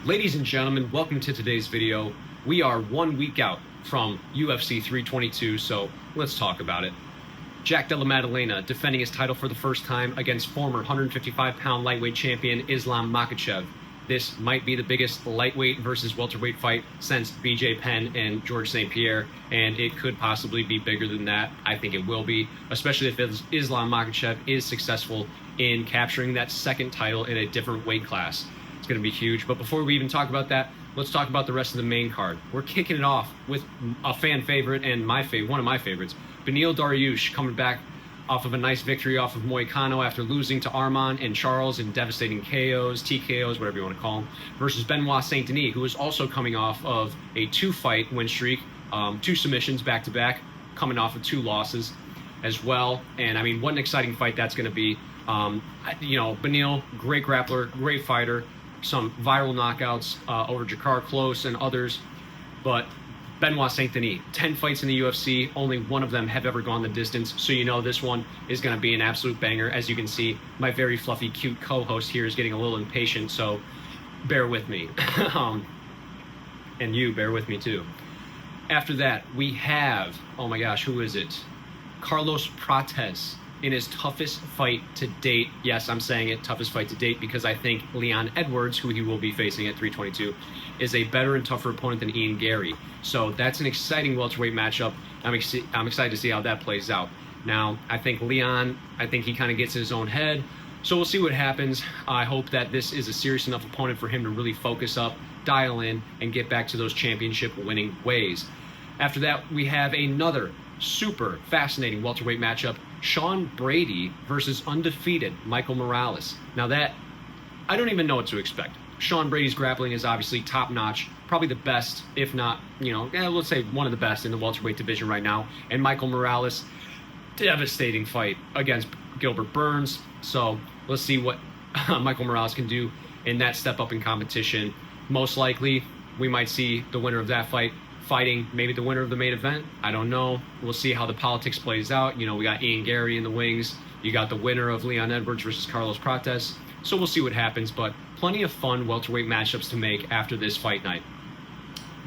Ladies and gentlemen, welcome to today's video. We are 1 week out from UFC 322, so let's talk about it. Jack Della Maddalena defending his title for the first time against former 155-pound lightweight champion Islam Makhachev. This might be the biggest lightweight versus welterweight fight since BJ Penn and George St. Pierre, and it could possibly be bigger than that. I think it will be, especially if Islam Makhachev is successful in capturing that second title in a different weight class. It's going to be huge. But before we even talk about that, let's talk about the rest of the main card. We're kicking it off with a fan favorite and one of my favorites, Beneil Dariush, coming back off of a nice victory off of Moicano after losing to Arman and Charles in devastating KOs, TKOs, whatever you want to call them, versus Benoit Saint Denis, who is also coming off of a 2-fight win streak, 2 submissions back-to-back, coming off of 2 losses as well. And I mean, what an exciting fight that's going to be. Beneil, great grappler, great fighter, some viral knockouts over Jakar Close and others, but Benoit Saint Denis, 10 fights in the UFC, only 1 of them have ever gone the distance, so you know this one is going to be an absolute banger. As you can see, my very fluffy, cute co-host here is getting a little impatient, so bear with me. And you, bear with me too. After that, we have, oh my gosh, who is it? Carlos Prates in his toughest fight to date. Yes, I'm saying it, toughest fight to date, because I think Leon Edwards, who he will be facing at 322, is a better and tougher opponent than Ian Gary. So that's an exciting welterweight matchup. I'm excited to see how that plays out. Now, I think Leon, he kind of gets in his own head, so we'll see what happens. I hope that this is a serious enough opponent for him to really focus up, dial in, and get back to those championship winning ways. After that, we have another super fascinating welterweight matchup, Sean Brady versus undefeated Michael Morales. Now that, I don't even know what to expect. Sean Brady's grappling is obviously top-notch, probably the best, if not, let's say one of the best in the welterweight division right now. And Michael Morales, devastating fight against Gilbert Burns. So let's see what Michael Morales can do in that step up in competition. Most likely, we might see the winner of that fight fighting maybe the winner of the main event. I don't know. We'll see how the politics plays out. We got Ian Gary in the wings. You got the winner of Leon Edwards versus Carlos Prates. So we'll see what happens, but plenty of fun welterweight matchups to make after this fight night.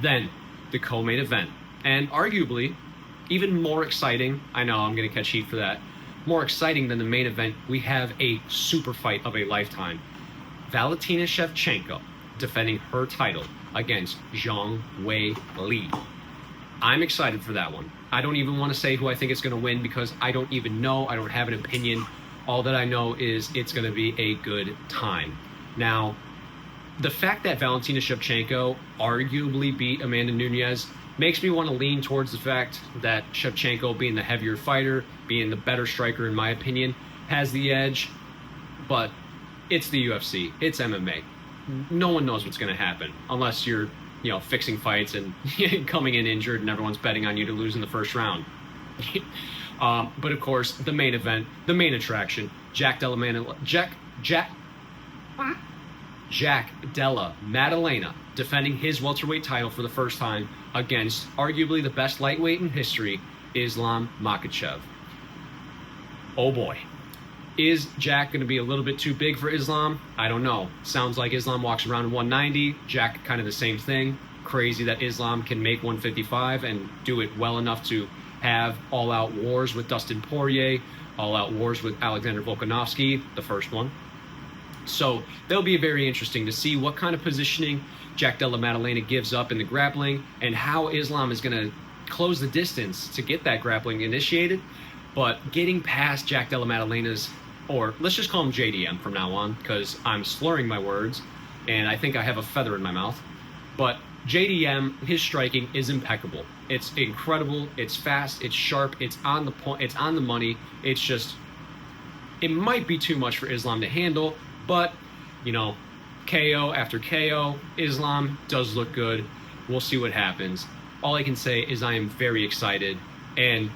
Then, the co-main event. And arguably, even more exciting, I know I'm going to catch heat for that, more exciting than the main event, we have a super fight of a lifetime. Valentina Shevchenko defending her title against Zhang Wei Li. I'm excited for that one. I don't even want to say who I think is going to win because I don't even know. I don't have an opinion. All that I know is it's going to be a good time. Now, the fact that Valentina Shevchenko arguably beat Amanda Nunes makes me want to lean towards the fact that Shevchenko, being the heavier fighter, being the better striker in my opinion, has the edge. But it's the UFC. It's MMA. No one knows what's going to happen unless you're, fixing fights and coming in injured and everyone's betting on you to lose in the first round. But of course, the main event, the main attraction, Jack Della Maddalena defending his welterweight title for the first time against arguably the best lightweight in history, Islam Makhachev. Oh boy. Is Jack going to be a little bit too big for Islam? I don't know. Sounds like Islam walks around 190. Jack kind of the same thing. Crazy that Islam can make 155 and do it well enough to have all-out wars with Dustin Poirier, all-out wars with Alexander Volkanovski, the first one. So that'll be very interesting to see what kind of positioning Jack Della Maddalena gives up in the grappling and how Islam is going to close the distance to get that grappling initiated. But getting past Jack Della Maddalena's, or let's just call him JDM from now on because I'm slurring my words and I think I have a feather in my mouth. But JDM, his striking is impeccable. It's incredible. It's fast. It's sharp. It's on the point. It's on the money. It's just, it might be too much for Islam to handle, but KO after KO, Islam does look good. We'll see what happens. All I can say is I am very excited. And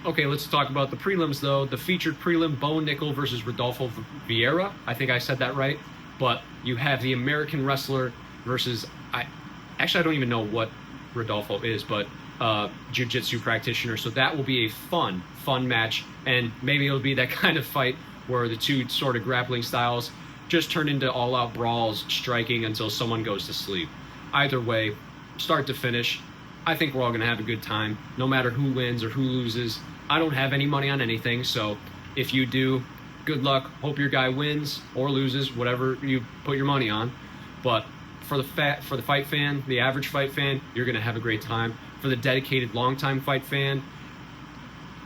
okay, let's talk about the prelims, though. The featured prelim, Bo Nickel versus Rodolfo Vieira. I think I said that right. But you have the American wrestler versus, I don't even know what Rodolfo is, but jiu-jitsu practitioner. So that will be a fun match. And maybe it'll be that kind of fight where the two sort of grappling styles just turn into all-out brawls, striking until someone goes to sleep. Either way, start to finish, I think we're all going to have a good time, no matter who wins or who loses. I don't have any money on anything, so if you do, good luck. Hope your guy wins or loses, whatever you put your money on. But for the fight fan, the average fight fan, you're going to have a great time. For the dedicated, long-time fight fan,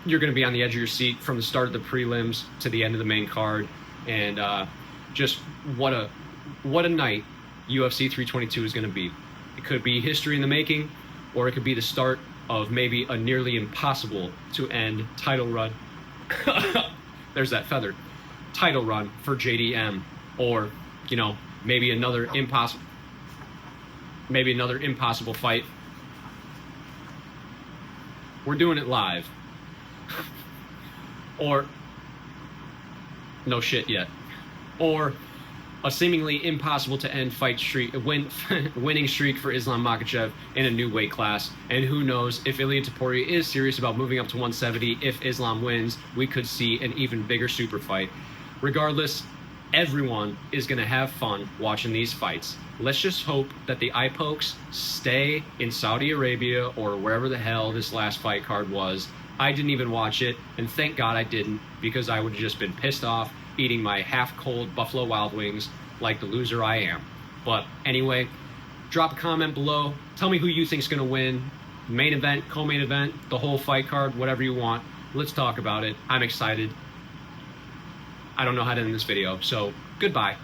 you're going to be on the edge of your seat from the start of the prelims to the end of the main card. And just what a night UFC 322 is going to be. It could be history in the making, or it could be the start of maybe a nearly impossible to end title run. There's that feather. Title run for JDM, or, you know, maybe another impossible fight. We're doing it live. Or no shit yet. Or a seemingly impossible to end winning streak for Islam Makhachev in a new weight class. And who knows, if Ilia Topuria is serious about moving up to 170, if Islam wins, we could see an even bigger super fight. Regardless, everyone is going to have fun watching these fights. Let's just hope that the eye pokes stay in Saudi Arabia or wherever the hell this last fight card was. I didn't even watch it, and thank God I didn't, because I would have just been pissed off eating my half-cold Buffalo Wild Wings like the loser I am. But anyway, drop a comment below. Tell me who you think is going to win. Main event, co-main event, the whole fight card, whatever you want. Let's talk about it. I'm excited. I don't know how to end this video, so goodbye.